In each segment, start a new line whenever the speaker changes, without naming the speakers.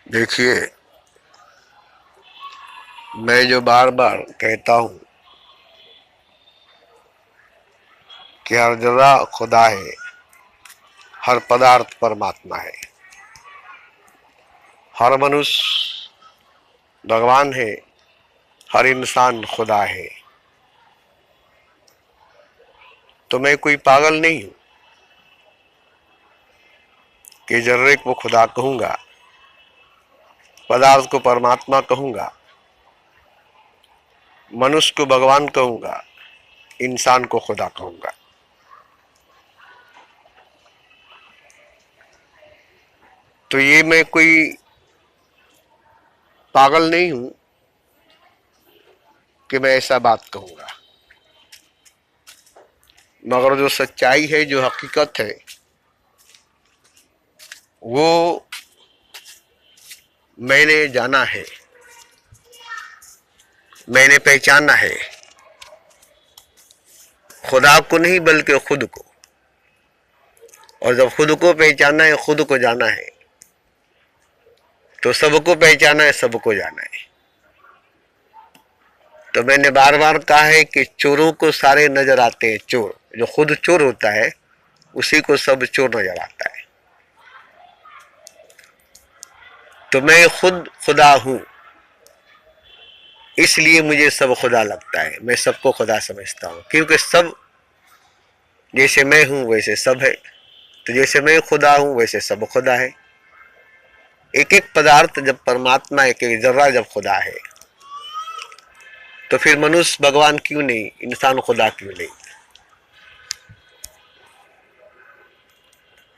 देखिए, मैं जो बार बार कहता हूँ कि हर जगह खुदा है, हर पदार्थ परमात्मा है, हर मनुष्य भगवान है, हर इंसान खुदा है, तो मैं कोई पागल नहीं हूँ कि जर्रे को खुदा कहूँगा, पदार्थ को परमात्मा कहूँगा, मनुष्य को भगवान कहूँगा, इंसान को खुदा कहूँगा। तो ये मैं कोई पागल नहीं हूँ कि मैं ऐसा बात कहूँगा, मगर जो सच्चाई है, जो हकीकत है, वो मैंने जाना है, मैंने पहचाना है, खुदा को नहीं बल्कि खुद को। और जब खुद को पहचाना है, खुद को जाना है, तो सबको पहचाना है, सबको जाना है। तो मैंने बार बार कहा है कि चोरों को सारे नजर आते हैं चोर, जो खुद चोर होता है उसी को सब चोर नजर आता है। तो मैं खुद खुदा हूं, इसलिए मुझे सब खुदा लगता है, मैं सबको खुदा समझता हूं, क्योंकि सब जैसे मैं हूं वैसे सब है। तो जैसे मैं खुदा हूं वैसे सब खुदा है। एक एक पदार्थ जब परमात्मा, एक एक जर्रा जब खुदा है, तो फिर मनुष्य भगवान क्यों नहीं, इंसान खुदा क्यों नहीं?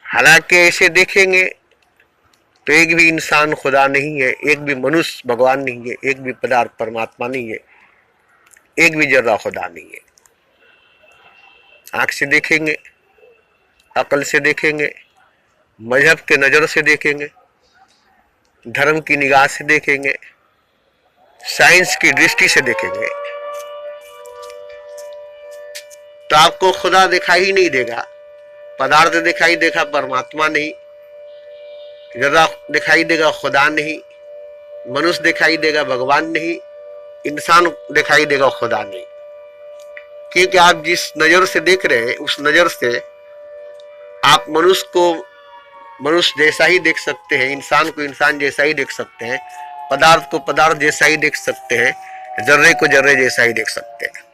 हालांकि ऐसे देखेंगे तो एक भी इंसान खुदा नहीं है, एक भी मनुष्य भगवान नहीं है, एक भी पदार्थ परमात्मा नहीं है, एक भी जर्रा खुदा नहीं है। आंख से देखेंगे, अकल से देखेंगे, मजहब के नजर से देखेंगे, धर्म की निगाह से देखेंगे, साइंस की दृष्टि से देखेंगे, तो आपको खुदा दिखाई ही नहीं देगा। पदार्थ दिखाई देगा, परमात्मा नहीं। जर्रा दिखाई देगा, खुदा नहीं। मनुष्य दिखाई देगा, भगवान नहीं। इंसान दिखाई देगा, खुदा नहीं। क्योंकि आप जिस नजर से देख रहे हैं, उस नजर से आप मनुष्य को मनुष्य जैसा ही देख सकते हैं, इंसान को इंसान जैसा ही देख सकते हैं, पदार्थ को पदार्थ जैसा ही देख सकते हैं, जर्रे को जर्रे जैसा ही देख सकते हैं।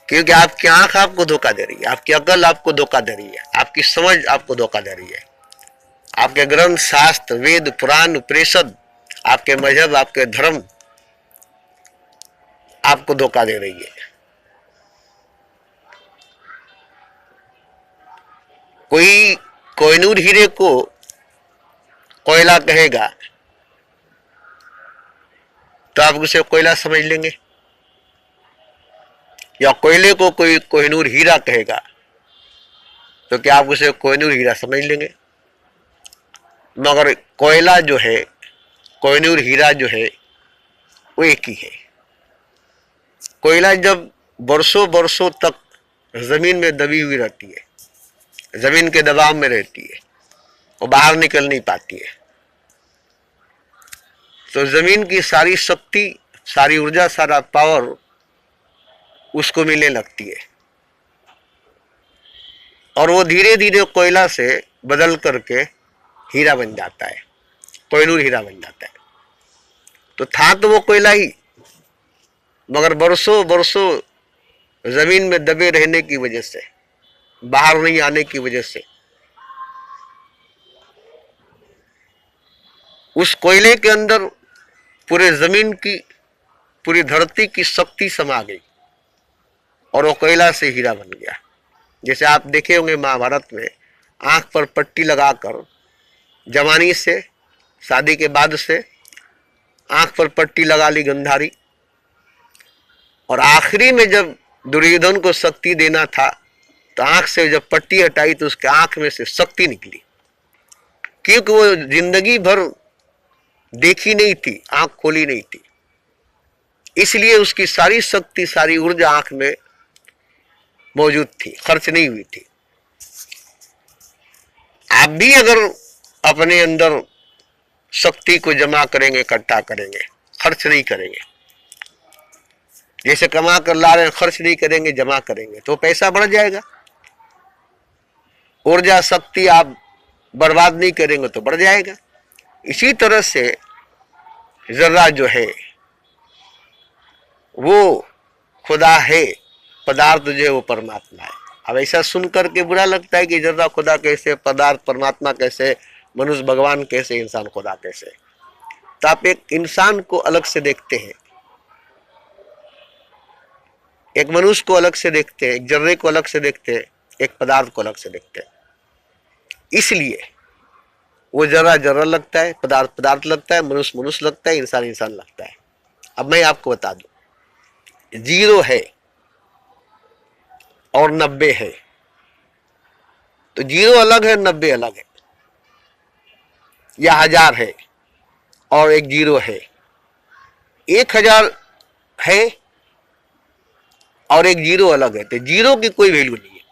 क्योंकि आपकी आंख आपको धोखा दे रही है, आपकी अकल आपको धोखा दे रही है, आपकी समझ आपको धोखा दे रही है, आपके ग्रंथ, शास्त्र, वेद, पुराण, उपनिषद, आपके मजहब, आपके धर्म आपको धोखा दे रही है। कोई कोहिनूर हीरे को कोयला कहेगा तो आप उसे कोयला समझ लेंगे, या कोयले को कोई कोहिनूर हीरा कहेगा तो क्या आप उसे कोहिनूर हीरा समझ लेंगे? मगर कोयला जो है, कोहिनूर हीरा जो है, वो एक ही है। कोयला जब बरसों बरसों तक जमीन में दबी हुई रहती है, जमीन के दबाव में रहती है, वो बाहर निकल नहीं पाती है, तो जमीन की सारी शक्ति, सारी ऊर्जा, सारा पावर उसको मिलने लगती है, और वो धीरे धीरे कोयला से बदल करके हीरा बन जाता है, कोहिनूर हीरा बन जाता है। तो था तो वो कोयला ही, मगर बरसों बरसों जमीन में दबे रहने की वजह से, बाहर नहीं आने की वजह से, उस कोयले के अंदर पूरे जमीन की, पूरी धरती की शक्ति समा गई और वो कोयला से हीरा बन गया। जैसे आप देखे होंगे महाभारत में, आंख पर पट्टी लगाकर जवानी से, शादी के बाद से आंख पर पट्टी लगा ली गंधारी, और आखिरी में जब दुर्योधन को शक्ति देना था तो आंख से जब पट्टी हटाई तो उसके आंख में से शक्ति निकली, क्योंकि वो जिंदगी भर देखी नहीं थी, आंख खोली नहीं थी, इसलिए उसकी सारी शक्ति, सारी ऊर्जा आंख में मौजूद थी, खर्च नहीं हुई थी। आप भी अगर अपने अंदर शक्ति को जमा करेंगे, इकट्ठा करेंगे, खर्च नहीं करेंगे। जैसे कमा कर ला रहे हैं, खर्च नहीं करेंगे, जमा करेंगे तो पैसा बढ़ जाएगा। ऊर्जा शक्ति आप बर्बाद नहीं करेंगे तो बढ़ जाएगा। इसी तरह से जर्रा जो है वो खुदा है, पदार्थ जो है वो परमात्मा है। अब ऐसा सुन करके बुरा लगता है कि जर्रा खुदा कैसे, पदार्थ परमात्मा कैसे, मनुष्य भगवान कैसे, इंसान खुदा कैसे। तो आप एक इंसान को अलग से देखते हैं, एक मनुष्य को अलग से देखते हैं, एक जर्रे को अलग से देखते हैं, एक पदार्थ को अलग से देखते हैं। इसलिए वो जर्रा जर्रा लगता है, पदार्थ पदार्थ लगता है, मनुष्य मनुष्य लगता है, इंसान इंसान लगता है। अब मैं आपको बता दूं, 0 है और 90 है, तो 0 अलग है, 90 अलग है। या 1000 है और एक 0 है, 1000 है और एक 0 अलग है, तो 0 की कोई वैल्यू नहीं है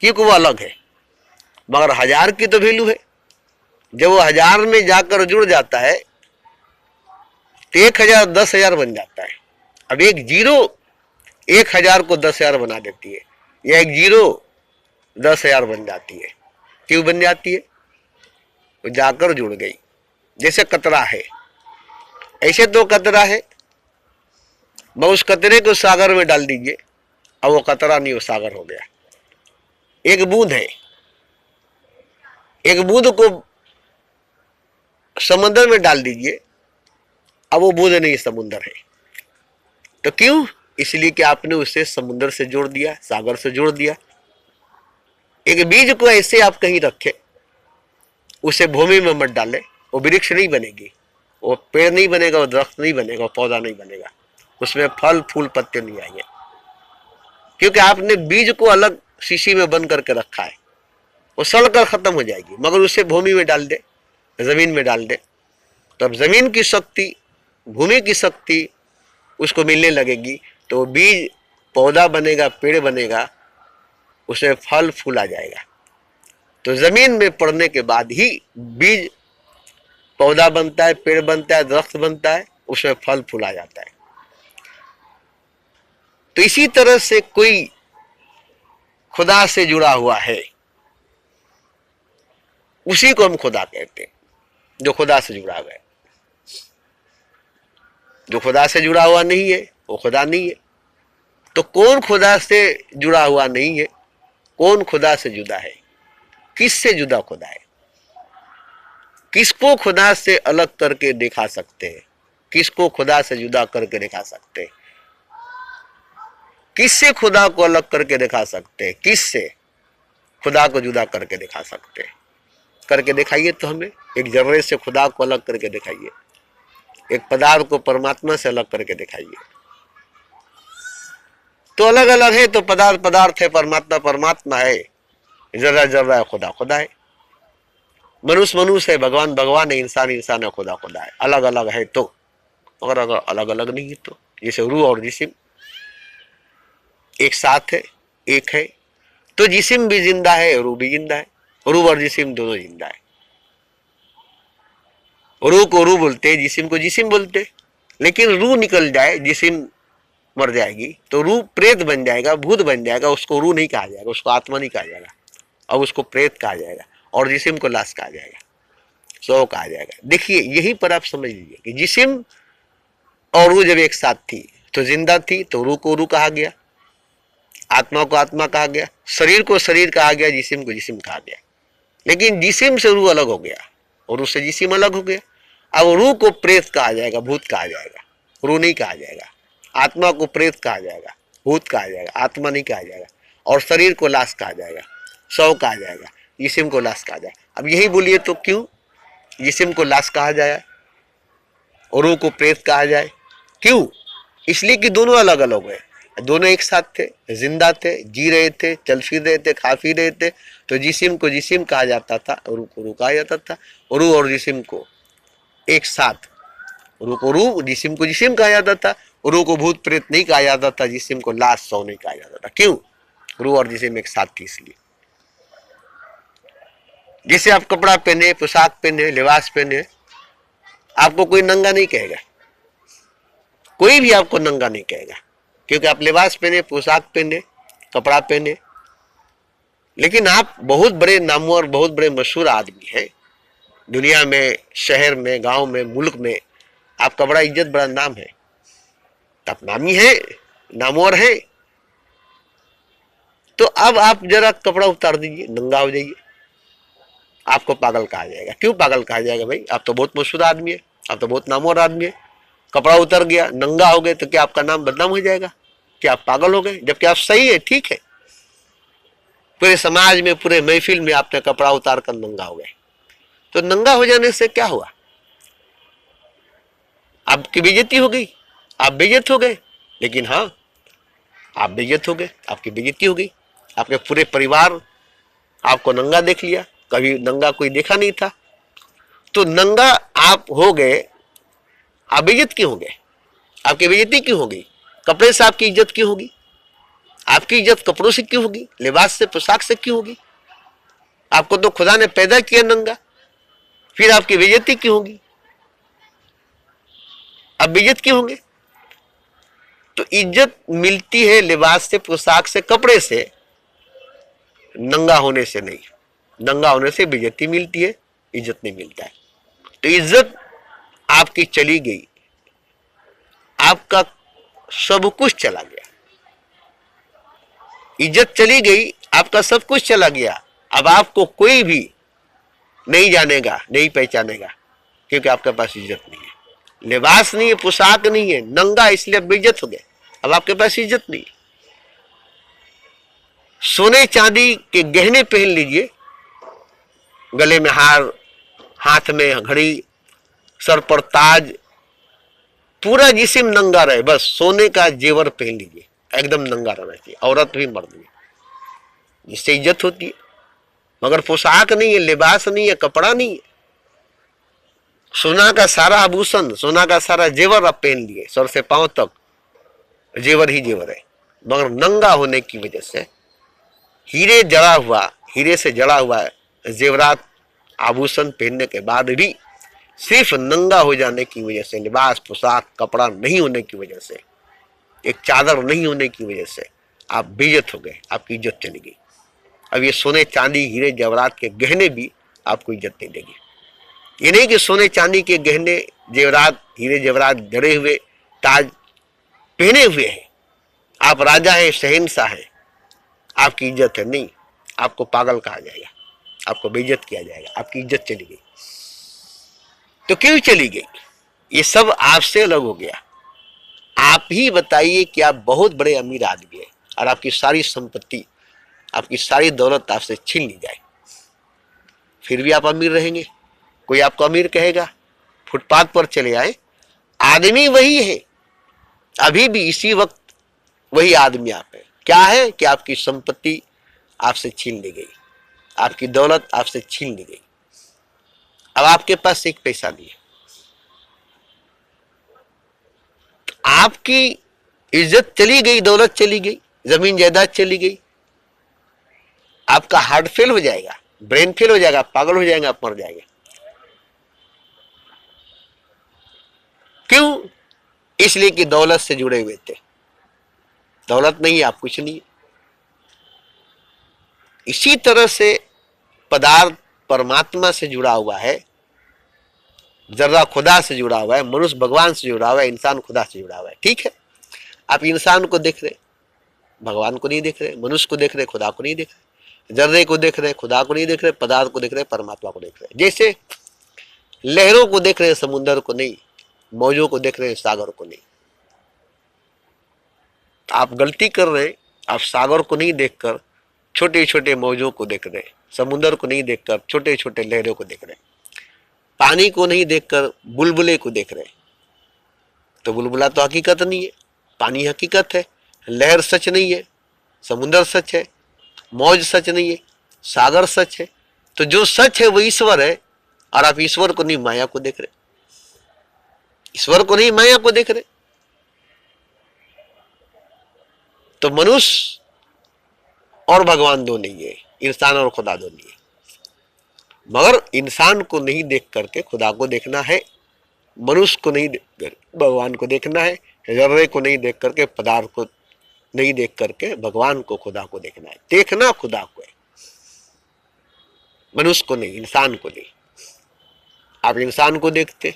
क्योंकि वो अलग है। मगर 1000 की तो वैल्यू है। जब वो 1000 में जाकर जुड़ जाता है तो 1000 10,000 बन जाता है। अब एक 0 1000 को 10,000 बना देती है, या एक 0 10,000 बन जाती है। क्यों बन जाती है? वो जाकर जुड़ गई। जैसे कतरा है, ऐसे तो कतरा है, मैं उस कतरे को सागर में डाल दीजिए, अब वो कतरा नहीं, वो सागर हो गया। एक बूंद है, एक बूंद को समुद्र में डाल दीजिए, अब वो बूंद नहीं, समुद्र है। तो क्यों? इसलिए कि आपने उसे समुद्र से जोड़ दिया, सागर से जोड़ दिया। एक बीज को ऐसे आप कहीं रखें, उसे भूमि में मत डालें, वो वृक्ष नहीं बनेगी, वो पेड़ नहीं बनेगा, वो दरख्त नहीं बनेगा, वो पौधा नहीं बनेगा, उसमें फल फूल पत्ते नहीं आएंगे, क्योंकि आपने बीज को अलग शीशी में बंद करके रखा है। वो सड़कर खत्म हो जाएगी। मगर उसे भूमि में डाल दे, जमीन में डाल दे, तो अब जमीन की शक्ति, भूमि की शक्ति उसको मिलने लगेगी, तो बीज पौधा बनेगा, पेड़ बनेगा, उसे फल फूल आ जाएगा। तो जमीन में पड़ने के बाद ही बीज पौधा बनता है, पेड़ बनता है, दरख्त बनता है, उसमें फल फूल आ जाता है। तो इसी तरह से कोई खुदा से जुड़ा हुआ है, उसी को हम खुदा कहते हैं, जो खुदा से जुड़ा हुआ है। जो खुदा से जुड़ा हुआ नहीं है वो खुदा नहीं है। तो कौन खुदा से जुड़ा हुआ नहीं है? कौन खुदा से जुदा है? किससे जुदा खुदा है? किसको खुदा से अलग करके दिखा सकते हैं? किसको खुदा से जुदा करके दिखा सकते हैं? किससे खुदा को अलग करके दिखा सकते हैं? किससे खुदा को जुदा करके दिखा सकते हैं? करके दिखाइए तो हमें। एक जर्रे से खुदा को अलग करके दिखाइए, एक पदार्थ को परमात्मा से अलग करके दिखाइए। तो अलग अलग है, तो पदार्थ पदार्थ है, परमात्मा परमात्मा है, जर्रा जर्रा है, खुदा खुदा है, मनुष्य मनुष्य है, भगवान भगवान है, इंसान इंसान है, खुदा खुदा है। अलग अलग है तो, मगर अगर अलग अलग नहीं है तो, जैसे रूह और जिस्म एक साथ है, एक है, तो जिस्म भी जिंदा है, रूह भी जिंदा है, रूह और जिस्म दोनों जिंदा है। रूह को रूह बोलते, जिस्म को जिस्म बोलते। लेकिन रूह निकल जाए, जिस्म मर जाएगी, तो रूह प्रेत बन जाएगा, भूत बन जाएगा, उसको रूह नहीं कहा जाएगा, उसको आत्मा नहीं कहा जाएगा, अब उसको प्रेत कहा जाएगा, और जिस्म को लाश कहा जाएगा, सौ कहा जाएगा। देखिए यहीं पर आप समझ लीजिए कि जिस्म और रूह जब एक साथ थी तो जिंदा थी, तो रूह को रूह कहा गया, आत्मा को आत्मा कहा गया, शरीर को शरीर कहा गया, जिस्म को जिस्म कहा गया। लेकिन जिस्म से रूह अलग हो गया और उससे जिस्म अलग हो गया। अब रूह को प्रेत कहा जाएगा, भूत कहा जाएगा, रूह नहीं कहा जाएगा। आत्मा को प्रेत कहा जाएगा, भूत कहा जाएगा, आत्मा नहीं कहा जाएगा। और शरीर को लाश कहा जाएगा, शव कहा जाएगा, जिस्म को लाश कहा जाएगा। अब यही बोलिए तो क्यों जिस्म को लाश कहा जाए और रूह को प्रेत कहा जाए? क्यों? इसलिए कि दोनों अलग अलग है, दोनों एक साथ थे, जिंदा थे, जी रहे थे, चल फिर रहे थे, खा पी रहे थे। तो जिस्म को जिस्म कहा जाता था, रूह को रूह कहा जाता था। रूह और जिस्म को एक साथ, रूह को रूह, जिस्म को जिस्म कहा जाता था। रूह को भूत प्रेत नहीं कहा जाता था, जिस्म को लाश सौ नहीं कहा जाता था। क्यों? रूह और जिस्म एक साथ थी इसलिए। जैसे आप कपड़ा पहने, पोशाक पहने, लिबास पहने, आपको कोई नंगा नहीं कहेगा, कोई भी आपको नंगा नहीं कहेगा, क्योंकि आप लिबास पहने, पोशाक पहने, कपड़ा पहने। लेकिन आप बहुत बड़े नामवर, बहुत बड़े मशहूर आदमी हैं दुनिया में, शहर में, गांव में, मुल्क में, आपका बड़ा इज्जत, बड़ा नाम है, तो आप नामी है, नामवर है। तो अब आप जरा कपड़ा उतार दीजिए, नंगा हो जाइए, आपको पागल कहा जाएगा। क्यों पागल कहा जाएगा भाई? आप तो बहुत मशहूर आदमी है, आप तो बहुत नामवर आदमी है, कपड़ा उतर गया, नंगा हो गए, तो क्या आपका नाम बदनाम हो जाएगा? क्या आप पागल हो गए? जबकि आप सही है, ठीक है, पूरे समाज में, पूरे महफिल में आपने कपड़ा उतार कर नंगा हो गए, तो नंगा हो जाने से क्या हुआ? आपकी बेइज्जती हो गई, आप बेइज्जत हो गए। लेकिन हाँ, आप बेइज्जत हो गए, आपकी बेइज्जती हो गई, आपके पूरे परिवार आपको नंगा देख लिया, कभी नंगा कोई देखा नहीं था, तो नंगा आप हो गए, आप बेइज्जत क्यों हो गए? आपकी बेइज्जती क्यों हो गई? कपड़े से आपकी इज्जत क्यों होगी? आपकी इज्जत कपड़ों से क्यों होगी? लिबास से, पोशाक से क्यों होगी? आपको तो खुदा ने पैदा किया नंगा, फिर आपकी बेइज्जती क्यों होगी? आप बेइज्जत क्यों होंगे? तो इज्जत मिलती है लिबास से, पोशाक से, कपड़े से, नंगा होने से नहीं। नंगा होने से बेइज्जती मिलती है, इज्जत नहीं मिलता है। तो इज्जत आपकी चली गई, आपका सब कुछ चला गया, इज्जत चली गई, आपका सब कुछ चला गया। अब आपको कोई भी नहीं जानेगा, नहीं पहचानेगा, क्योंकि आपके पास इज्जत नहीं है, लिबास नहीं है, पोशाक नहीं है, नंगा, इसलिए बेइज्जत हो गए, अब आपके पास इज्जत नहीं है। सोने चांदी के गहने पहन लीजिए, गले में हार, हाथ में घड़ी, सर पर ताज, पूरा जिस्म नंगा रहे, बस सोने का जेवर पहन लीजिए, एकदम नंगा रहना चाहिए, औरत भी मर्द भी, जिससे इज्जत होती है। मगर पोशाक नहीं है, लिबास नहीं है, कपड़ा नहीं है, सोना का सारा आभूषण, सोना का सारा जेवर आप पहन लिए, सर से पांव तक जेवर ही जेवर है, मगर नंगा होने की वजह से, हीरे जड़ा हुआ, हीरे से जड़ा हुआ जेवरात, आभूषण पहनने के बाद भी सिर्फ नंगा हो जाने की वजह से, लिबास, पोशाक, कपड़ा नहीं होने की वजह से, एक चादर नहीं होने की वजह से आप बेइज्जत हो गए, आपकी इज्जत चली गई। अब ये सोने चांदी, हीरे जवाहरात के गहने भी आपको इज्जत नहीं देंगे। ये नहीं कि सोने चांदी के गहने, जेवरात, हीरे जवाहरात जड़े हुए, ताज पहने हुए हैं, आप राजा हैं, शहंशाह हैं, आपकी इज्जत है, नहीं, आपको पागल कहा जाएगा, आपको बेइज्जत किया जाएगा, आपकी इज्जत चली गई। तो क्यों चली गई? ये सब आपसे अलग हो गया। आप ही बताइए कि आप बहुत बड़े अमीर आदमी हैं और आपकी सारी संपत्ति, आपकी सारी दौलत आपसे छीन ली जाए, फिर भी आप अमीर रहेंगे? कोई आपको अमीर कहेगा? फुटपाथ पर चले आए, आदमी वही है, अभी भी इसी वक्त वही आदमी आप है। क्या है कि आपकी संपत्ति आपसे छीन ली गई, आपकी दौलत आपसे छीन ली गई, अब आपके पास एक पैसा नहीं है, आपकी इज्जत चली गई, दौलत चली गई, जमीन जायदाद चली गई, आपका हार्ट फेल हो जाएगा, ब्रेन फेल हो जाएगा, पागल हो जाएगा, आप मर जाएंगे। क्यों? इसलिए कि दौलत से जुड़े हुए थे, दौलत नहीं, आप कुछ नहीं। इसी तरह से पदार्थ परमात्मा से जुड़ा हुआ है, जर्रा खुदा से जुड़ा हुआ है, मनुष्य भगवान से जुड़ा हुआ है, इंसान खुदा से जुड़ा हुआ है। ठीक है, आप इंसान को देख रहे, भगवान को नहीं देख रहे, मनुष्य को देख रहे, खुदा को नहीं देख रहे, जर्रे को देख रहे, खुदा को नहीं देख रहे, पदार्थ को देख रहे, परमात्मा को देख रहे। जैसे लहरों को देख रहे, समुद्र को नहीं, मौजों को देख रहे, सागर को नहीं। आप गलती कर रहे, आप सागर को नहीं देखकर छोटे छोटे मौजों को देख रहे, समुद्र को नहीं देखकर छोटे छोटे लहरों को देख रहे, पानी को नहीं देखकर बुलबुले को देख रहे। तो बुलबुला तो हकीकत नहीं है, पानी हकीकत है, लहर सच नहीं है, समुद्र सच है, मौज सच नहीं है, सागर सच है। तो जो सच है वो ईश्वर है, और आप ईश्वर को नहीं, माया को देख रहे, ईश्वर को नहीं, माया को देख रहे। तो मनुष्य और भगवान दो नहीं है, इंसान और खुदा दो नहीं है। मगर इंसान को नहीं देख करके खुदा को देखना है, मनुष्य को नहीं देख कर भगवान को देखना है, जर्रे को नहीं देख करके, पदार्थ को नहीं देख करके भगवान को, खुदा को देखना है। देखना खुदा को है, मनुष्य को नहीं, इंसान को नहीं। आप इंसान को देखते,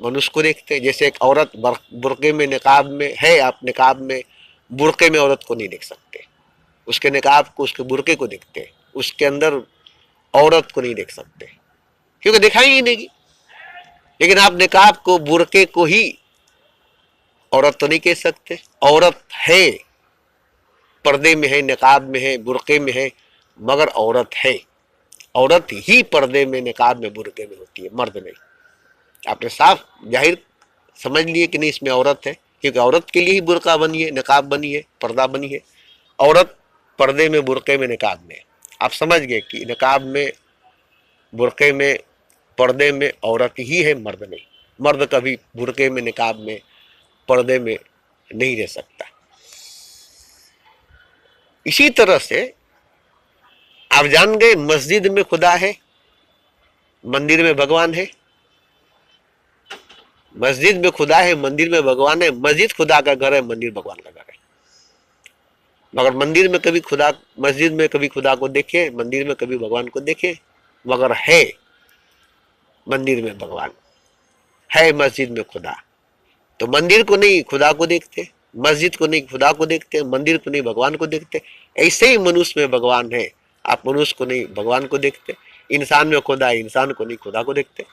मनुष्य को देखते। जैसे एक औरत बुर्के में, निकाब में है, आप निकाब में बुर्के में औरत को नहीं देख सकते, उसके निकाब को, उसके बुर्के को देखते, उसके अंदर औरत को नहीं देख सकते, क्योंकि दिखाई ही नहीं। लेकिन आप निकाब को, बुर्के को ही औरत तो नहीं कह सकते। औरत है, पर्दे में है, निकाब में है, बुर्के में है, मगर औरत है। औरत ही पर्दे में, निकाब में, बुर्के में होती है, मर्द नहीं। आपने साफ जाहिर समझ लिए कि नहीं इसमें औरत है, क्योंकि औरत के लिए ही बुर्का बनी है, निकाब बनी है, पर्दा बनी है। औरत पर्दे में, बुर्के में, निकाब में। आप समझ गए कि निकाब में, बुर्के में, पर्दे में औरत ही है, मर्द नहीं। मर्द कभी बुर्के में, निकाब में, पर्दे में नहीं रह सकता। इसी तरह से आप जान गए, मस्जिद में खुदा है, मंदिर में भगवान है। मस्जिद में खुदा है, मंदिर में भगवान है। मस्जिद खुदा का घर है, मंदिर भगवान का घर है। मगर मंदिर में कभी खुदा, मस्जिद में कभी खुदा को देखे, मंदिर में कभी भगवान को देखे, मगर है मंदिर में भगवान, है मस्जिद में खुदा। तो मंदिर को नहीं खुदा को देखते, मस्जिद को नहीं खुदा को देखते, मंदिर को नहीं भगवान को देखते। ऐसे ही मनुष्य में भगवान है, आप मनुष्य को नहीं भगवान को देखते। इंसान में खुदा है, इंसान को नहीं खुदा को देखते।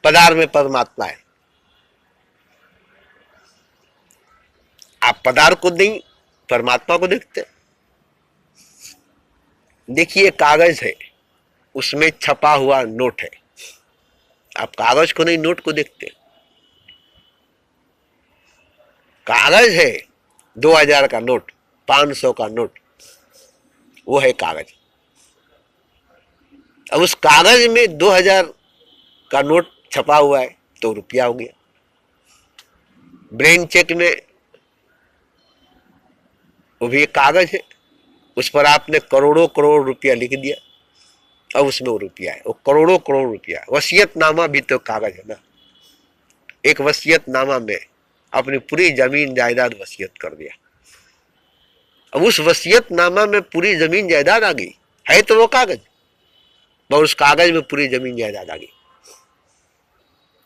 पदार्थ में परमात्मा है, आप पदार्थ को नहीं परमात्मा को देखते। देखिए, कागज है, उसमें छपा हुआ नोट है, आप कागज को नहीं नोट को देखते। कागज है, 2000 का नोट, 500 का नोट, वो है कागज। अब उस कागज में 2000 का नोट छपा हुआ है तो रुपया हो गया। ब्रेन चेक में वो भी एक कागज है, उस पर आपने करोड़ों करोड़ रुपया लिख दिया, अब उसमें वो रुपया है, वो करोड़ों करोड़ रुपया। वसीयतनामा भी तो कागज है ना। एक वसीयतनामा में अपनी पूरी जमीन जायदाद वसीयत कर दिया, अब उस वसीयतनामा में पूरी जमीन जायदाद आ गई है, तो वो कागज, और उस कागज में पूरी जमीन जायदाद आ गई।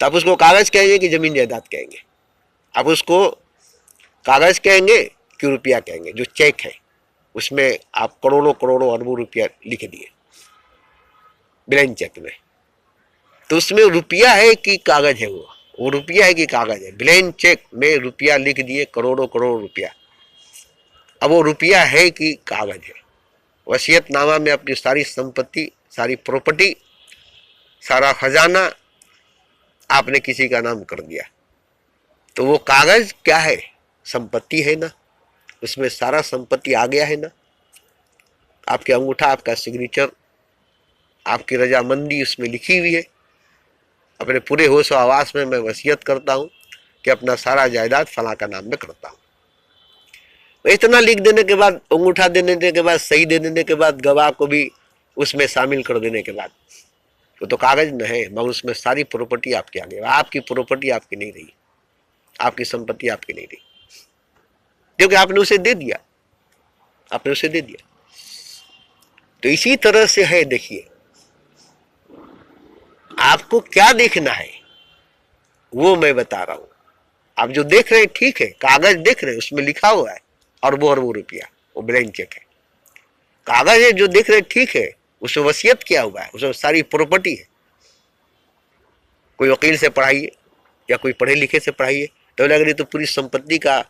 तो आप उसको कागज कहेंगे कि जमीन जायदाद कहेंगे? आप उसको कागज कहेंगे कि रुपया कहेंगे? जो चेक है उसमें आप करोड़ों करोड़ों अरबों रुपया लिख दिए ब्लैंक चेक में, तो उसमें रुपया है कि कागज है? वो रुपया है कि कागज है? ब्लैंक चेक में रुपया लिख दिए, करोड़ों करोड़ रुपया, अब वो रुपया है कि कागज है? वसीयतनामा में अपनी सारी संपत्ति, सारी प्रॉपर्टी, सारा खजाना आपने किसी का नाम कर दिया, तो वो कागज क्या है? संपत्ति है ना, उसमें सारा संपत्ति आ गया है ना। आपके अंगूठा, आपका सिग्नेचर, आपकी रजामंदी उसमें लिखी हुई है। अपने पूरे होश और आवास में मैं वसीयत करता हूं कि अपना सारा जायदाद फला का नाम में करता हूं। इतना लिख देने के बाद, अंगूठा देने के बाद, सही दे देने के बाद, गवाह को भी उसमें शामिल कर देने के बाद, वो तो कागज न है, मगर उसमें सारी प्रॉपर्टी आपकी आ गई। आपकी प्रॉपर्टी आपकी नहीं रही, आपकी संपत्ति आपकी नहीं रही, क्योंकि आपने उसे दे दिया, आपने उसे दे दिया। तो इसी तरह से है। देखिए, आपको क्या देखना है वो मैं बता रहा हूं। आप जो देख रहे हैं ठीक है, कागज देख रहे हैं, उसमें लिखा हुआ है अरबों अरबों रुपया, वो ब्लैंक चेक है। कागज है जो देख रहे हैं ठीक है, उसमें वसीयत किया हुआ है, उसमें सारी प्रॉपर्टी है। कोई वकील से पढ़ाइए या कोई पढ़े लिखे से पढ़ाइए तो लग रही तो पूरी संपत्ति का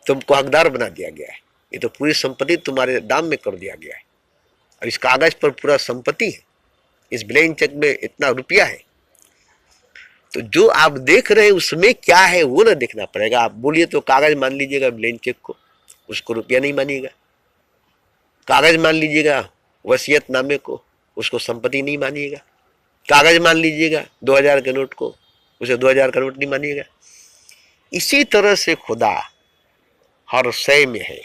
तुमको हकदार बना दिया गया है, ये तो पूरी संपत्ति तुम्हारे दाम में कर दिया गया है। और इस कागज पर पूरा संपत्ति है, इस ब्लैंक चेक में इतना रुपया है। तो जो आप देख रहे हैं उसमें क्या है वो ना देखना पड़ेगा। आप बोलिए तो कागज मान लीजिएगा ब्लैंक चेक को, उसको रुपया नहीं मानिएगा। कागज मान लीजिएगा वसीयतनामे को, उसको संपत्ति नहीं मानिएगा। कागज मान लीजिएगा 2000 के नोट को, उसे 2000 का नोट नहीं मानिएगा। इसी तरह से खुदा हर शय में है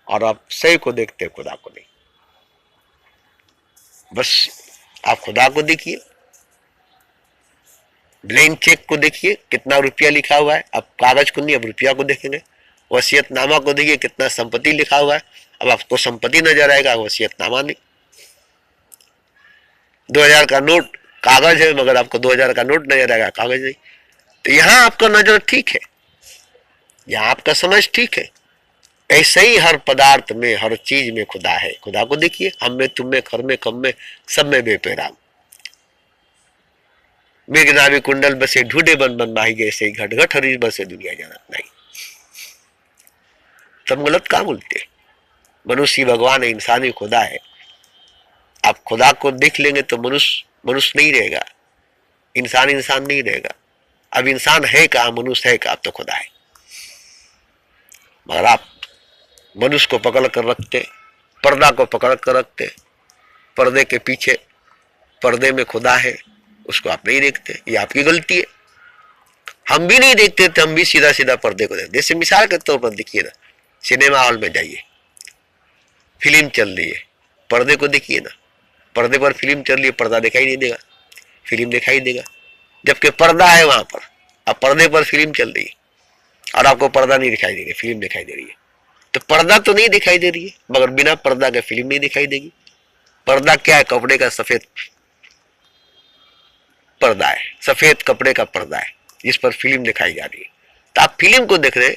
और आप शय को देखते खुदा को नहीं। बस आप खुदा को देखिए, ब्लैंक चेक को देखिए कितना रुपया लिखा हुआ है, अब कागज को नहीं, अब रुपया को देखेंगे। वसीयतनामा को देखिए कितना संपत्ति लिखा हुआ है, अब आपको संपत्ति नजर आएगा, वसीयतनामा नहीं। 2000 का नोट कागज है मगर आपको 2000 का नोट नजर आएगा, कागज नहीं। तो यहां आपका नजर ठीक है, यहां आपका समझ ठीक है। ऐसे ही हर पदार्थ में, हर चीज में खुदा है। खुदा को देखिए, हम में, तुम में, खर में, कम में, सब में बेपैराम। मेघनावी कुंडल बसे ढूंढे बन बन माही गए, से घट घट हरीश बसे दुनिया जानत नहीं। सब गलत काम बोलते। मनुष्य भगवान है, इंसान ही खुदा है। आप खुदा को देख लेंगे तो मनुष्य मनुष्य नहीं रहेगा, इंसान इंसान नहीं रहेगा। अब इंसान है कहा, मनुष्य है कहा, अब तो खुदा है। मगर आप मनुष्य को पकड़ कर रखते, पर्दा को पकड़ कर रखते, पर्दे के पीछे, पर्दे में खुदा है, उसको आप नहीं देखते। ये आपकी गलती है। हम भी नहीं देखते थे, हम भी सीधा सीधा पर्दे को देखते। जैसे मिसाल के तौर पर देखिए ना, सिनेमा हॉल में जाइए, फिल्म चल रही है, पर्दे को देखिए ना, पर्दे पर फिल्म चल रही है, पर्दा दिखाई नहीं देगा, फिल्म दिखाई देगा, जबकि पर्दा है वहां पर। अब पर्दे पर फिल्म चल रही है और आपको पर्दा नहीं दिखाई दे रही, फिल्म दिखाई दे रही है। तो पर्दा तो नहीं दिखाई दे रही है, मगर बिना पर्दा के फिल्म नहीं दिखाई देगी। पर्दा क्या है? कपड़े का सफेद पर्दा है, सफेद कपड़े का पर्दा है जिस पर फिल्म दिखाई जा रही है। तो आप फिल्म को देख रहे,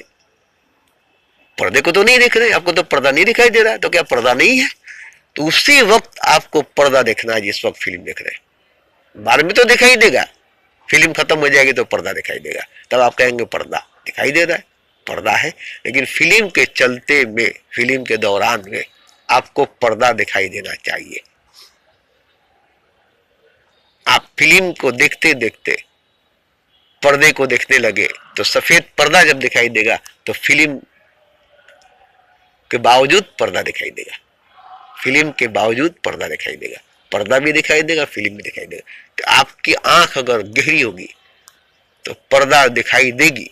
पर्दे को तो नहीं देख रहे, आपको तो पर्दा नहीं दिखाई दे रहा है, तो क्या पर्दा नहीं है? तो उसी वक्त आपको पर्दा देखना है जिस वक्त फिल्म देख रहे हैं। बाद में तो दिखाई देगा, फिल्म खत्म हो जाएगी तो पर्दा दिखाई देगा, तब आप कहेंगे पर्दा दिखाई दे रहा है, पर्दा है। लेकिन फिल्म के चलते में, फिल्म के दौरान में आपको पर्दा दिखाई देना चाहिए। आप फिल्म को देखते देखते पर्दे को देखने लगे तो सफेद पर्दा जब दिखाई देगा तो फिल्म के बावजूद पर्दा दिखाई देगा, फिल्म के बावजूद पर्दा दिखाई देगा, पर्दा भी दिखाई देगा, फिल्म भी दिखाई देगा। तो आपकी आंख अगर गहरी होगी तो पर्दा दिखाई देगी,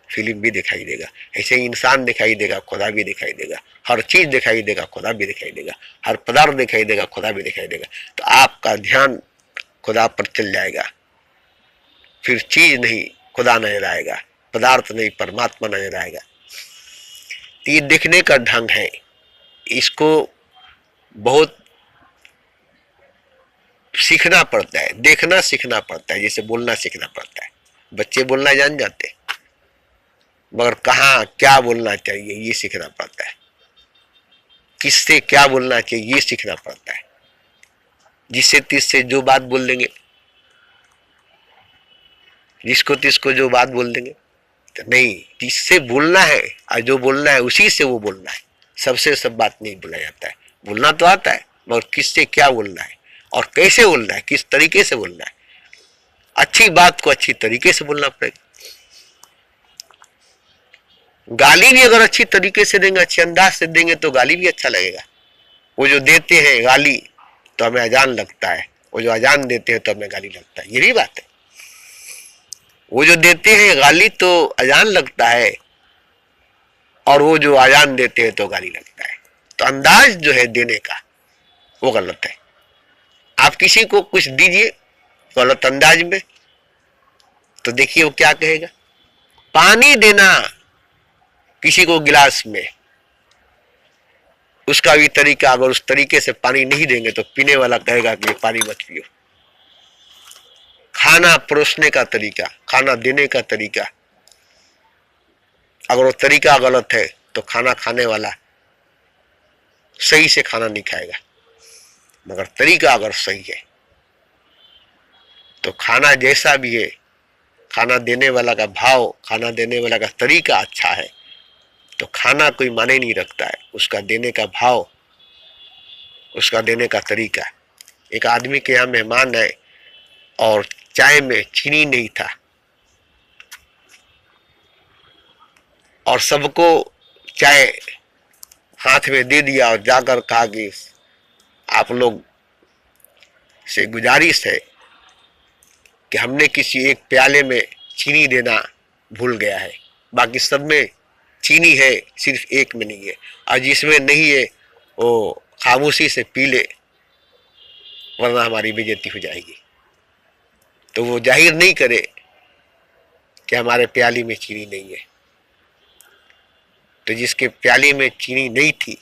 फिल्म भी दिखाई देगा। ऐसे इंसान दिखाई देगा, खुदा भी दिखाई देगा, हर चीज दिखाई देगा, खुदा भी दिखाई देगा, हर पदार्थ दिखाई देगा, खुदा भी दिखाई देगा। तो आपका ध्यान खुदा पर चल जाएगा, फिर चीज नहीं खुदा नजर आएगा, पदार्थ नहीं परमात्मा नजर आएगा। तो ये देखने का ढंग है, इसको बहुत सीखना पड़ता है, देखना सीखना पड़ता है, जैसे बोलना सीखना पड़ता है। बच्चे बोलना जान जाते, मगर कहाँ क्या बोलना चाहिए ये सीखना पड़ता है, किससे क्या बोलना चाहिए ये सीखना पड़ता है। जिससे तिससे जो बात बोल देंगे, जिसको तिसको जो बात बोल देंगे, तो नहीं, जिससे बोलना है और जो बोलना है उसी से वो बोलना है। सबसे सब बात नहीं बोला जाता है, बोलना तो आता है, मगर किससे क्या बोलना है और कैसे बोलना है, किस तरीके से बोलना है। अच्छी बात को अच्छी तरीके से बोलना पड़ेगा। गाली भी अगर अच्छी तरीके से देंगे, अच्छे अंदाज से देंगे तो गाली भी अच्छा लगेगा। वो जो देते हैं गाली तो हमें अजान लगता है, वो जो अजान देते हैं तो हमें गाली लगता है, यही बात है। वो जो देते हैं गाली तो अजान लगता है और वो जो अजान देते हैं तो गाली लगता है। तो अंदाज जो है देने का वो गलत है। आप किसी को कुछ दीजिए गलत अंदाज में तो देखिए वो क्या कहेगा। पानी देना किसी को गिलास में, उसका भी तरीका, अगर उस तरीके से पानी नहीं देंगे तो पीने वाला कहेगा कि ये पानी मत पियो। खाना परोसने का तरीका, खाना देने का तरीका, अगर वो तरीका गलत है तो खाना खाने वाला सही से खाना नहीं खाएगा। मगर तरीका अगर सही है तो खाना जैसा भी है, खाना देने वाला का भाव, खाना देने वाला का तरीका अच्छा है तो खाना कोई माने नहीं रखता है, उसका देने का भाव, उसका देने का तरीका। एक आदमी के यहाँ मेहमान है और चाय में चीनी नहीं था और सबको चाय हाथ में दे दिया और जाकर कहा कि आप लोग से गुजारिश है कि हमने किसी एक प्याले में चीनी देना भूल गया है, बाकी सब में चीनी है, सिर्फ एक में नहीं है। और जिसमें नहीं है वो खामोशी से पी ले, वरना हमारी बेइज्जती हो जाएगी। तो वो जाहिर नहीं करे कि हमारे प्याली में चीनी नहीं है। तो जिसके प्याली में चीनी नहीं थी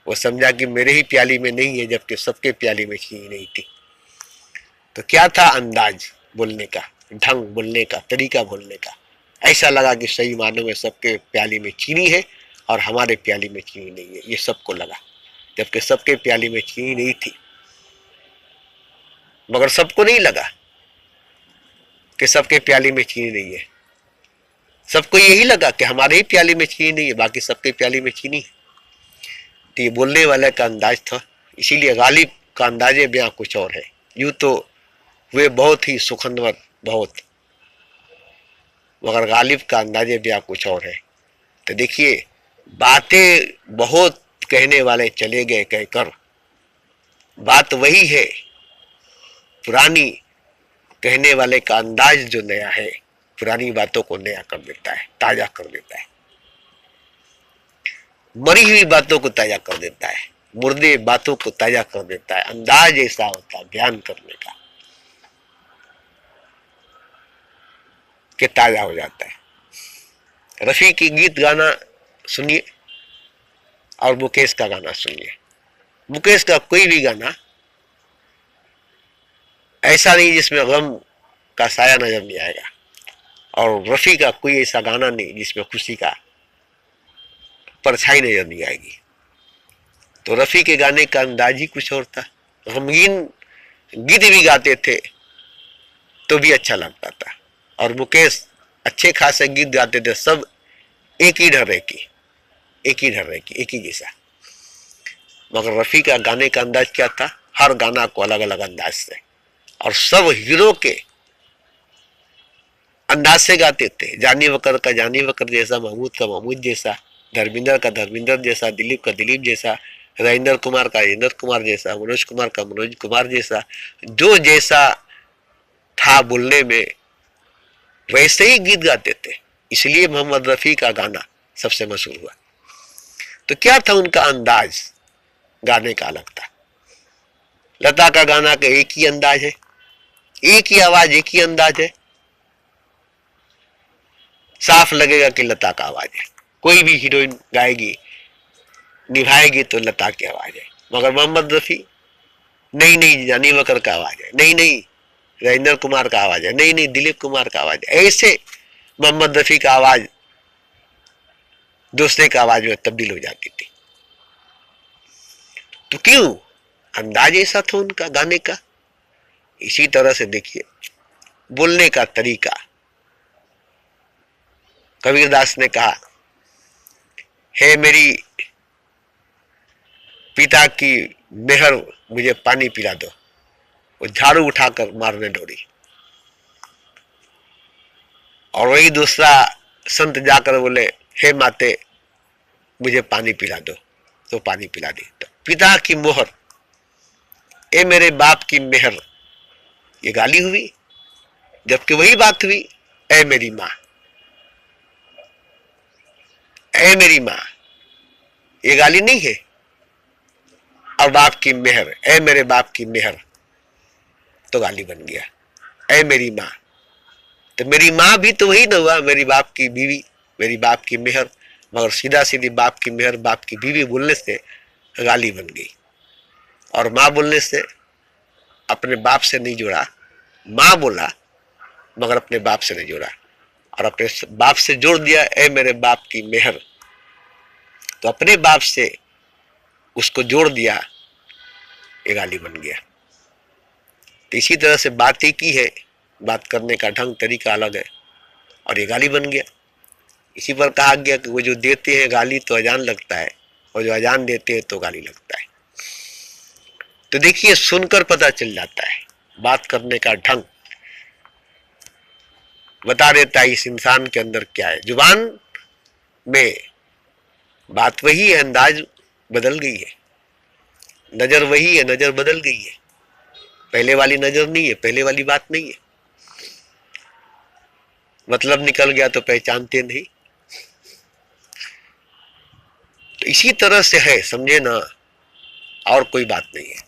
वो समझा कि मेरे ही प्याली में नहीं है, जबकि सबके प्याली में चीनी नहीं थी। तो क्या था अंदाज बोलने का, ढंग बोलने का, तरीका बोलने का। ऐसा लगा कि सही मानों में सबके प्याली में चीनी है और हमारे प्याली में चीनी नहीं है, ये सबको लगा, जबकि सबके प्याली में चीनी नहीं थी। मगर सबको नहीं लगा कि सबके प्याली में चीनी नहीं है। सबको यही लगा कि हमारे ही प्याली में चीनी नहीं है, बाकी सबके प्याली में चीनी है। तो ये बोलने वाले का अंदाज था। इसीलिए गालिब का अंदाजे बयां कुछ और है। यूं तो वे बहुत ही सुखनवर, बहुत, मगर गालिब का अंदाजे बयां कुछ और है। तो देखिए, बातें बहुत कहने वाले चले गए कहकर, बात वही है पुरानी। कहने वाले का अंदाज जो नया है, पुरानी बातों को नया कर देता है, ताजा कर देता है। मरी हुई बातों को ताजा कर देता है, मुर्दे बातों को ताजा कर देता है। अंदाज ऐसा होता है बयान करने का कि ताजा हो जाता है। रफी की गीत गाना सुनिए और मुकेश का गाना सुनिए। मुकेश का कोई भी गाना ऐसा नहीं जिसमें गम का साया नजर नहीं आएगा, और रफी का कोई ऐसा गाना नहीं जिसमें खुशी का परछाई नजर नहीं आएगी। तो रफी के गाने का अंदाज ही कुछ और था। गमगीन गीत भी गाते थे तो भी अच्छा लगता था, और मुकेश अच्छे खासे गीत गाते थे, सब एक ही ढर्रे की, एक ही ढर्रे की, एक ही जैसा। मगर रफी का गाने का अंदाज क्या था, हर गाना को अलग अलग अंदाज से, और सब हीरो के अंदाज से गाते थे। जानी वकर का जानी वकर जैसा, महमूद का महमूद जैसा, धर्मेंद्र का धर्मेंद्र जैसा, दिलीप का दिलीप जैसा, राजेंद्र कुमार का राजेंद्र कुमार जैसा, मनोज कुमार का मनोज कुमार जैसा। जो जैसा था बोलने में वैसे ही गीत गाते थे, इसलिए मोहम्मद रफी का गाना सबसे मशहूर हुआ। तो क्या था उनका अंदाज गाने का अलग था। लता का गाना का एक ही अंदाज है, एक ही आवाज, एक ही अंदाज है। साफ लगेगा कि लता का आवाज है। कोई भी हीरोइन गाएगी, निभाएगी तो लता की आवाज है। मगर मोहम्मद रफी, नहीं नहीं जानी वकर का आवाज है, नहीं नहीं राजेंद्र कुमार का आवाज है, नहीं नहीं दिलीप कुमार का आवाज है। ऐसे मोहम्मद रफी का आवाज दूसरे का आवाज में तब्दील हो जाती थी। तो क्यों? अंदाज ऐसा था उनका गाने का। इसी तरह से देखिए बोलने का तरीका। कबीरदास ने कहा, हे मेरी पिता की मेहर मुझे पानी पिला दो। वो झाड़ू उठाकर मारने दौड़ी, और वही दूसरा संत जाकर बोले, हे माते मुझे पानी पिला दो, तो पानी पिला दी। तो पिता की मोहर, ए मेरे बाप की मेहर, ये गाली हुई। जबकि वही बात हुई, ए मेरी माँ, ए मेरी माँ, ये गाली नहीं है। और बाप की मेहर, ए मेरे बाप की मेहर, तो गाली बन गया, ए मेरी माँ। तो मेरी माँ भी तो वही ना हुआ, मेरी बाप की बीवी, मेरी बाप की मेहर। मगर सीधा सीधी बाप की मेहर, बाप की बीवी बोलने से गाली बन गई। और माँ बोलने से अपने बाप से नहीं जोड़ा, माँ बोला मगर अपने बाप से नहीं जोड़ा, और अपने बाप से जोड़ दिया, ए मेरे बाप की मेहर। तो अपने बाप से उसको जोड़ दिया, ये गाली बन गया। तो इसी तरह से बात एक ही है, बात करने का ढंग तरीका अलग है, और ये गाली बन गया। इसी पर कहा गया कि वो जो देते हैं गाली तो अजान लगता है, और जो अजान देते हैं तो गाली लगता है। तो देखिए सुनकर पता चल जाता है, बात करने का ढंग बता देता है इस इंसान के अंदर क्या है। जुबान में बात वही है, अंदाज बदल गई है, नजर वही है, नजर बदल गई है। पहले वाली नजर नहीं है, पहले वाली बात नहीं है। मतलब निकल गया तो पहचानते नहीं। तो इसी तरह से है, समझे ना, और कोई बात नहीं है।